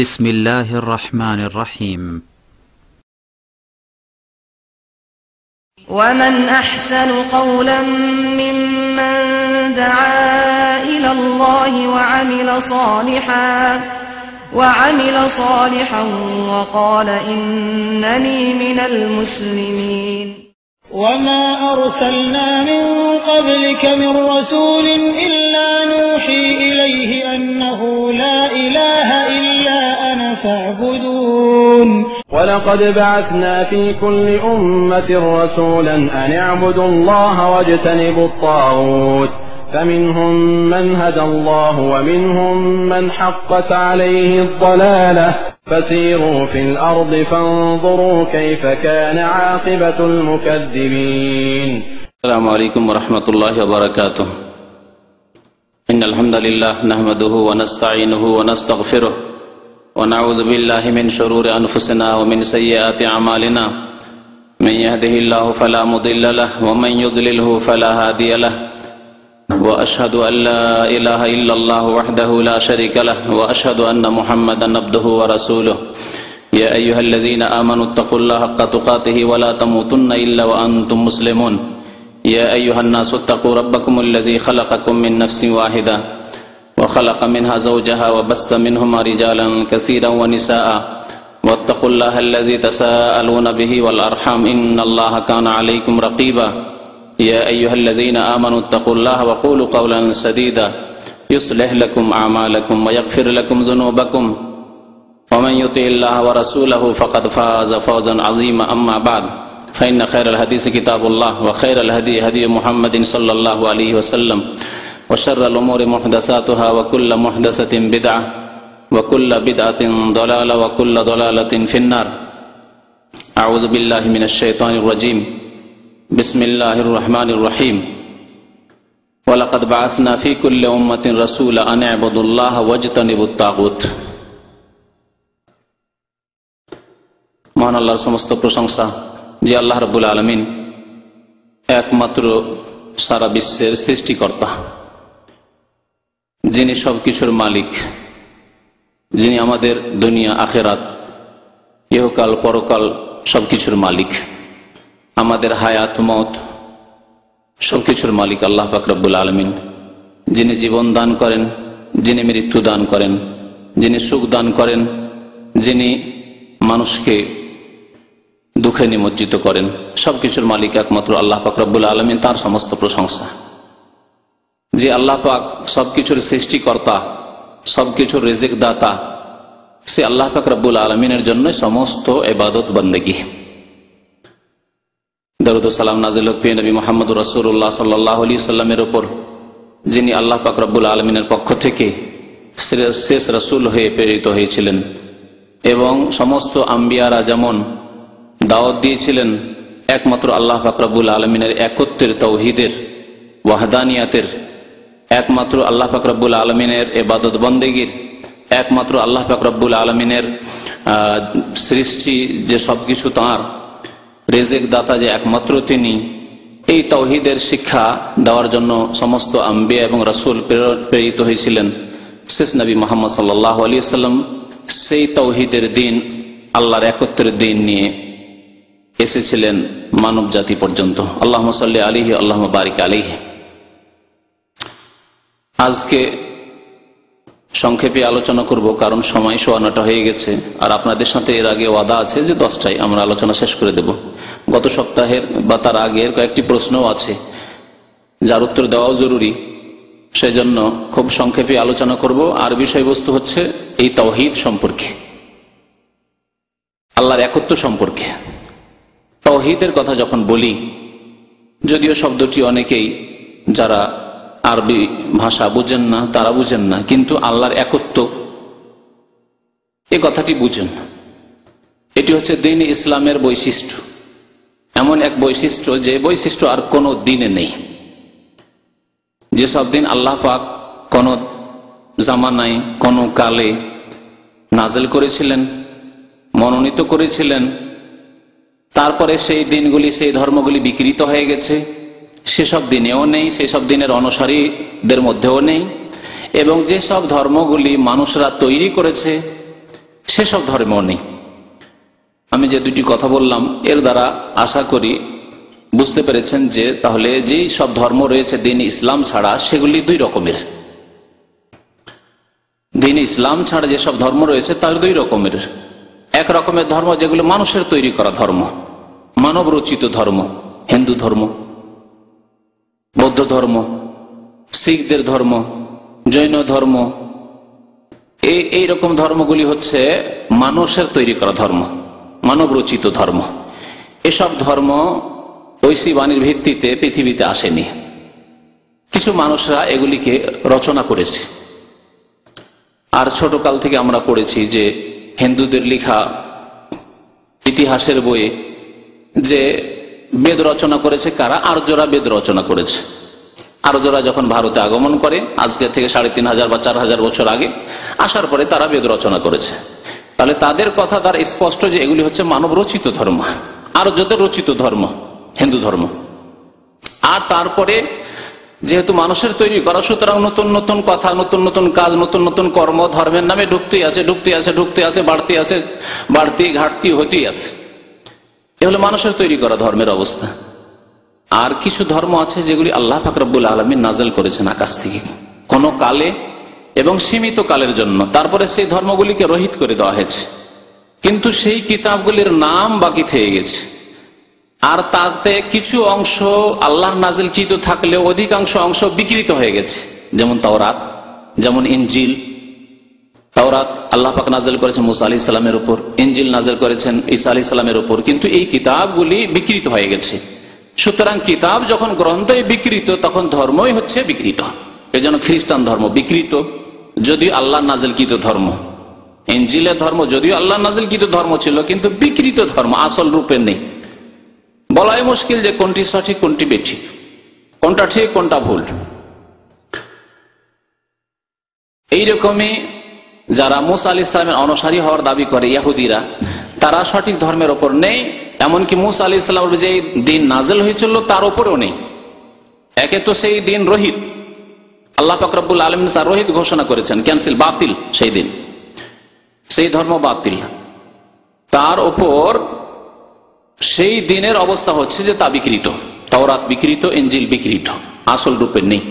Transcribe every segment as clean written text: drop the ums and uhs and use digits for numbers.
بسم الله الرحمن الرحيم. ومن أحسن قولا ممن دعا إلى الله وعمل صالحا وقال إنني من المسلمين. وما أرسلنا من قبلك من رسول إلا نوحي إليه أنه لا إله إلا أنا فاعبدون. ولقد بعثنا في كل أمة رسولا أن اعبدوا الله واجتنبوا الطاغوت فمنهم من هدى الله ومنهم من حقت عليه الضلالة فسيروا في الأرض فانظروا كيف كان عاقبة المكذبين. السلام عليكم ورحمة الله وبركاته. إن الحمد لله نحمده ونستعينه ونستغفره ونعوذ بالله من شرور أنفسنا ومن سيئات أعمالنا من يهده الله فلا مضل له ومن يضلله فلا هادي له وأشهد أن لا إله إلا الله وحده لا شريك له وأشهد أن محمدا عبده ورسوله. يا أيها الذين آمنوا اتقوا الله حق تقاته ولا تموتن إلا وأنتم مسلمون. يا أيها الناس اتقوا ربكم الذي خلقكم من نفس واحدة وخلق منها زوجها وبث منهما رجالا كثيرا ونساء واتقوا الله الذي تساءلون به والأرحام إن الله كان عليكم رقيبا. يا أيها الذين آمنوا اتقوا الله وقولوا قولا سديدا يصلح لكم أعمالكم ويغفر لكم ذنوبكم ومن يطع الله ورسوله فقد فاز فوزا عظيما. أما بعد فإن خير الحديث كتاب الله وخير الهدي هدي محمد صلى الله عليه وسلم وشر الأمور محدثاتها وكل محدثة بدعة وكل بدعة ضلالة وكل ضلالة في النار. أعوذ بالله من الشيطان الرجيم. بسم الله الرحمن الرحيم. ولقد بعثنا في كل أمة رسولا أن اعبدوا الله واجتنبوا الطاغوت. মহান আল্লাহর সমস্ত প্রশংসা যে আল্লাহ রাব্বুল আলামিন একমাত্র সারা বিশ্বের সৃষ্টিকর্তা, যিনি সবকিছুর মালিক, যিনি আমাদের দুনিয়া আখিরাত ইহকাল পরকাল সবকিছুর মালিক, আমাদের হায়াত মত সবকিছুর মালিক আল্লাহ পাক রব্বুল আলামিন, যিনি জীবন দান করেন, যিনি মৃত্যু দান করেন, যিনি সুখ দান করেন, যিনি মানুষকে দুঃখে নিমজ্জিত করেন, সবকিছুর মালিক একমাত্র আল্লাহ পাক রব্বুল আলামিন। তার সমস্ত প্রশংসা। যে আল্লাহ পাক সবকিছুর সৃষ্টিকর্তা, সবকিছুর রিজিক দাতা, সে আল্লাহ পাক রব্বুল আলামিনের জন্য সমস্ত ইবাদত বন্দেগী। দরুদ ও সালাম নাযিল হোক প্রিয় নবী মুহাম্মদ রাসূলুল্লাহ সাল্লাল্লাহু আলাইহি সাল্লামের উপর, যিনি আল্লাহ পাক রব্বুল আলামিনের পক্ষ থেকে শেষ রাসূল হয়ে প্রেরিত হয়েছিলেন এবং সমস্ত আম্বিয়ারা যেমন দাওয়াত দিয়েছিলেন একমাত্র আল্লাহ পাক রব্বুল আলামিনের একত্বের, তাওহীদের, ওয়াহদানিয়াতের, একমাত্র আল্লাহ পাক রব্বুল আলামিনের ইবাদত বন্দেগীর, একমাত্র আল্লাহ পাক রব্বুল আলামিনের সৃষ্টি যে সবকিছু তাঁর, রিজিক দাতা যে একমাত্র তিনি, এই তাওহীদের শিক্ষা দেওয়ার জন্য সমস্ত আম্বিয়া এবং রাসূল প্রেরিত হয়েছিলেন। শেষ নবী মুহাম্মদ সাল্লাল্লাহু আলাইহি ওয়াসাল্লাম সেই তাওহীদের দিন, আল্লাহর একত্বের দিন নিয়ে এসেছিলেন মানব জাতি পর্যন্ত। আল্লাহুম্মা সাল্লি আলাইহি আল্লাহুম্মা বারিক আলাইহি। আজকে সংক্ষেপে আলোচনা করব, কারণ সময় 9:15 হয়ে গেছে, আর আপনাদের সাথে এর আগে ওয়াদা আছে যে 10টায় আমরা আলোচনা শেষ করে দেব। গত সপ্তাহের বা তার আগের কয়েকটি প্রশ্নও আছে যার উত্তর দেওয়াও জরুরি, সেজন্য খুব সংক্ষেপে আলোচনা করব। আর বিষয়বস্তু হচ্ছে এই তাওহীদ সম্পর্কে, আল্লাহর একত্ব সম্পর্কে। তাওহীদের কথা যখন বলি, যদিও শব্দটি অনেকেই যারা আরবি ভাষা বুঝেন না তারা বুঝেন না, কিন্তু আল্লাহর একত্ব এই কথাটি বুঝেন। এটি হচ্ছে দ্বীন ইসলামের বৈশিষ্ট্য, এমন এক বৈশিষ্ট্য যে বৈশিষ্ট্য আর কোনো দিনে নেই। যেসব দিন আল্লাহ পাক কোন জামানায়, কোন কালে নাজিল করেছিলেন, মনোনীত করেছিলেন, তারপরে সেই দিনগুলি, সেই ধর্মগুলি বিকৃত হয়ে গেছে, সেসব দিনেও নেই, সেসব দিনের অনুসারীদের মধ্যেও নেই। এবং যেসব ধর্মগুলি মানুষরা তৈরি করেছে সেসব ধর্ম নেই। আমি যে দুটি কথা বললাম এর দ্বারা আশা করি বুঝতে পেরেছেন যে তাহলে যেই সব ধর্ম রয়েছে দিন ইসলাম ছাড়া সেগুলি দুই রকমের। দিন ইসলাম ছাড়া যেসব ধর্ম রয়েছে তার দুই রকমের। এক রকমের ধর্ম যেগুলো মানুষের তৈরি করা ধর্ম, মানব রচিত ধর্ম, হিন্দু ধর্ম, বৌদ্ধ ধর্ম, শিখদের ধর্ম, জৈন ধর্ম, এই রকম ধর্মগুলি হচ্ছে মানুষের তৈরি করা ধর্ম, মানব রচিত ধর্ম। এসব ধর্ম ঐশী বাণীর ভিত্তিতে পৃথিবীতে আসেনি, কিছু মানুষরা এগুলিকে রচনা করেছে। আর ছোটকাল থেকে আমরা পড়েছি যে হিন্দুদের লেখা ইতিহাসের বইয়ে যে বেদ রচনা করেছে কারা? আর্যরা বেদ রচনা করেছে। আর্যরা যখন ভারতে আগমন করে আজকে থেকে 3500 বা 4000 বছর আগে আসার পরে তারা বেদ রচনা করেছে। তাহলে তাদের কথা তার স্পষ্ট যে এগুলি হচ্ছে মানব রচিত ধর্ম, আর্যদের রচিত ধর্ম হিন্দু ধর্ম। আর তারপরে যেহেতু মানুষের তৈরি করা, সুতরাং নতুন নতুন কথা, নতুন নতুন কাজ, নতুন নতুন কর্ম ধর্মের নামে ঢুকতেই আছে, বাড়তি আছে, বাড়তি ঘাটতি হতেই আছে। এ হলো মানুষের তৈরি করা ধর্মের অবস্থা। আর কিছু ধর্ম আছে যেগুলি আল্লাহ পাক রব্বুল আলামিন নাযিল করেছেন আকাশ থেকে কোন কালে এবং সীমিত কালের জন্য, তারপরে সেই ধর্মগুলিকে রহিত করে দেওয়া হয়েছে, কিন্তু সেই কিতাবগুলির নাম বাকি থেকে গেছে। আর তাতে কিছু অংশ আল্লাহর নাজিলকৃত থাকলেও অধিকাংশ অংশ বিকৃত হয়ে গেছে, যেমন তাওরাত, যেমন ইনজিল। তাওরাত আল্লাহ পাক নাজিল করেছেন মুসা আলাইহিস সালামের উপর, ইনজিল নাজিল করেছেন ঈসা আলাইহিস সালামের উপর, কিন্তু এই কিতাবগুলি বিকৃত হয়ে গেছে। সুতরাং কিতাব যখন গ্রন্থই বিকৃত তখন ধর্মই হচ্ছে বিকৃত। এই জন্য খ্রিস্টান ধর্ম বিকৃত, যদিও আল্লাহ নাজিলকৃত ধর্ম। ইনজিলের ধর্ম যদিও আল্লাহ নাজিলকৃত ধর্ম ছিল, কিন্তু বিকৃত ধর্ম, আসল রূপে নেই। বলাই মুশকিল যে কোনটি সঠিক কোনটি বেঠিক, কোনটা ঠিক কোনটা ভুল। এইরকমই যারা মুসা আলাইহিস সালামের অনুসারী হওয়ার দাবি করে ইহুদিরা, তারা সঠিক ধর্মের ওপর নেই। এমনকি মুসা আলাইহিস সালামের যে দিন নাজিল হয়েছিল তার উপরেও নেই। একে তো সেই দিন রহিত, আল্লাহ পাক রব্বুল আলামিন তার রহিত ঘোষণা করেছেন, ক্যান্সেল, বাতিল, সেই দিন সেই ধর্ম বাতিল। তার উপর সেই দিনের অবস্থা হচ্ছে যে তা বিকৃত, তাওরাত বিকৃত, ইনজিল বিকৃত, আসল রূপে নেই।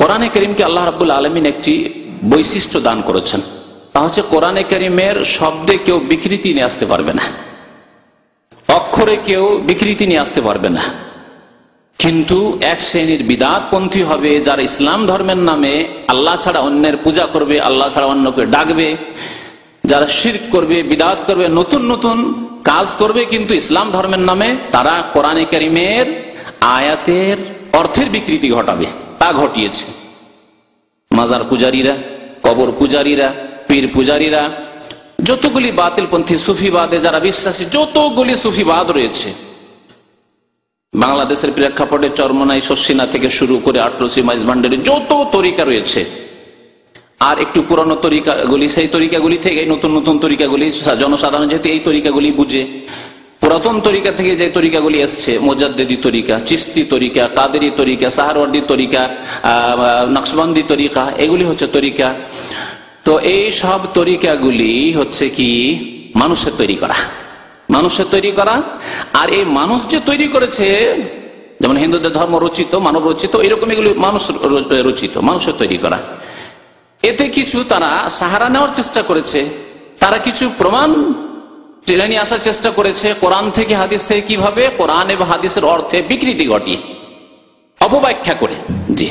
কোরআনে কারীমকে আল্লাহ রাব্বুল আলামিন একটি বৈশিষ্ট্য দান করেছেন, তা হচ্ছে কোরআনে কারীমের শব্দে কেউ বিকৃতি নিয়ে আসতে পারবে না, অক্ষরে কেউ বিকৃতি নিয়ে আসতে পারবে না। কিন্তু এক শ্রেণীর বিদআতপন্থী হবে যারা ইসলাম ধর্মের নামে আল্লাহ ছাড়া অন্যের পূজা করবে, আল্লাহ ছাড়া অন্যকে ডাকবে, যারা শিরক করবে, বিদআত করবে, নতুন নতুন কাজ করবে, কিন্তু ইসলাম ধর্মের নামে তারা কোরআনে কারীমের আয়াতের অর্থের বিকৃতি ঘটাবে। তা ঘটিয়েছে মাজার পূজারীরা, কবর পূজারীরা, পীর পূজারীরা, যতগুলি বাতিলপন্থী সুফিবাদে যারা বিশ্বাসী, যতগুলি সুফিবাদ রয়েছে বাংলাদেশের প্রেক্ষাপটে চরমনাই, শর্ষিনা থেকে শুরু করে আটরসি, মাইজভান্ডারি, যত তরিকা রয়েছে। আর একটু পুরানো তরিকাগুলি, সেই তরিকাগুলি থেকে নতুন নতুন তরিকাগুলি, জনসাধারণ যেহেতু এই তরিকাগুলি বুঝে, পুরাতন তরিকা থেকে যে তরিকাগুলি এসছে, মুজাদ্দিদি তরিকা, চিশতি তরিকা, কাদেরি তরিকা, সাহারওয়ার্দী তরিকা, নকশবন্দি তরিকা, এগুলি হচ্ছে তরিকা। তো এই সব তরিকাগুলি হচ্ছে কি মানুষের তৈরি করা, মানুষের তৈরি করা। আর এই মানুষ যে তৈরি করেছে, যেমন হিন্দুদের ধর্ম রচিত, মানব রচিত, এরকম এগুলি মানুষ রচিত, মানুষের তৈরি করা। এতে কিছু তারা সাহারা নেওয়ার চেষ্টা করেছে, তারা কিছু প্রমাণ টেনে নিয়ে আসার চেষ্টা করেছে কোরআন থেকে, হাদিস থেকে, কিভাবে কোরআন এবং হাদিসের অর্থে বিকৃতি ঘটিয়ে, অপব্যাখ্যা করে। জি,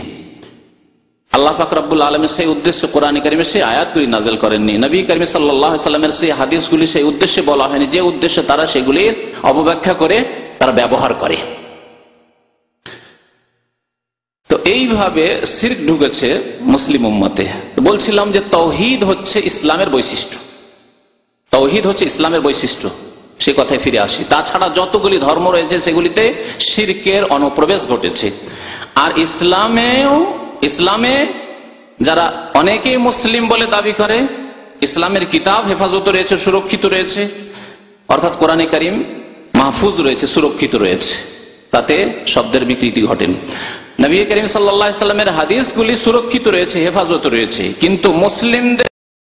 আল্লাহ পাক রব্বুল আলামিন সেই উদ্দেশ্যে কোরআন কারীমে সেই আয়াতগুলি নাযিল করেননি, নবী কারীম সাল্লাল্লাহু আলাইহি ওয়াসাল্লামের সেই হাদিসগুলি সেই উদ্দেশ্যে বলা হয়নি যে উদ্দেশ্যে তারা সেগুলির অপব্যাখ্যা করে তারা ব্যবহার করে। তো এইভাবে শিরক ঢুকেছে মুসলিম উম্মতে। বলছিলাম যে তাওহীদ হচ্ছে ইসলামের বৈশিষ্ট্য, তাওহীদ হচ্ছে ইসলামের বৈশিষ্ট্য, সে কথায় ফিরে আসি। তাছাড়া যতগুলি ধর্ম রয়েছে সেগুলিতে শিরকের অনুপ্রবেশ ঘটেছে। আর ইসলামে যারা অনেকেই মুসলিম বলে দাবি করে, ইসলামের কিতাব হেফাজত রয়েছে, সুরক্ষিত রয়েছে, অর্থাৎ কোরআনে কারীম মাহফুজ রয়েছে, সুরক্ষিত রয়েছে, তাতে শব্দের বিকৃতি ঘটেনি। নবী করিম সাল্লাল্লাহু আলাইহি ওয়াসাল্লামের হাদিসগুলি সুরক্ষিত রয়েছে, হেফাজত রয়েছে, কিন্তু মুসলিমদের